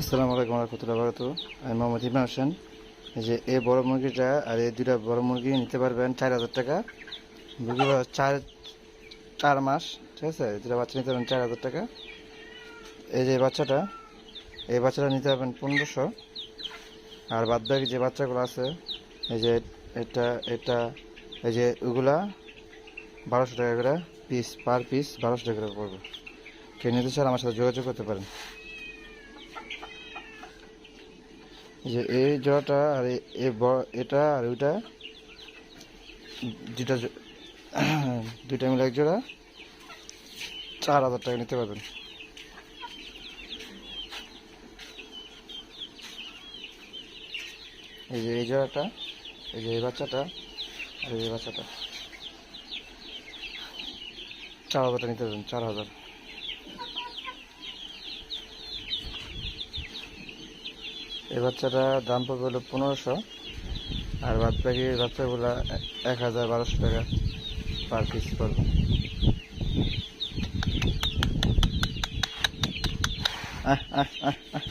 আসসালামু আলাইকুম রহমতুল্লাহ বারাকাতুহু। আমি মোহাম্মদ ইমরান হোসেন। এই যে এই বড় মুরগিটা আর এই দুইটা বড় মুরগি নিতে পারবেন 4,000 টাকা। মুরগি 4 মাস, ঠিক আছে। দুটা বাচ্চা নিতে পারবেন 4,000 টাকা। এই যে এই বাচ্চাটা নিতে পারবেন 1500। আর বাদ বাকি যে বাচ্চাগুলো আছে, এই যে এটা এটা এই যে ওগুলা 1200 টাকা করে পিস, পার পিস 1200 টাকা করে পড়বে। কেউ নিতে চান আমার সাথে যোগাযোগ করতে পারেন। যে এই জোড়াটা আর এটা আর ওইটা দুইটা দুইটা মিলে এক জোড়া 4,000 টাকা নিতে পারবেন। এই যে এই জোড়াটা, এই যে এই বাচ্চাটা আর এই বাচ্চাটা 4,000 টাকা নিতে পারবেন। 4,000। এই বাচ্চাটা দাম পড়বে হলো 1500। আর বাদ বাকি বাচ্চাগুলা 1,000-1,200 টাকা পার পিস পড়বে। আহ আহ আহ আহ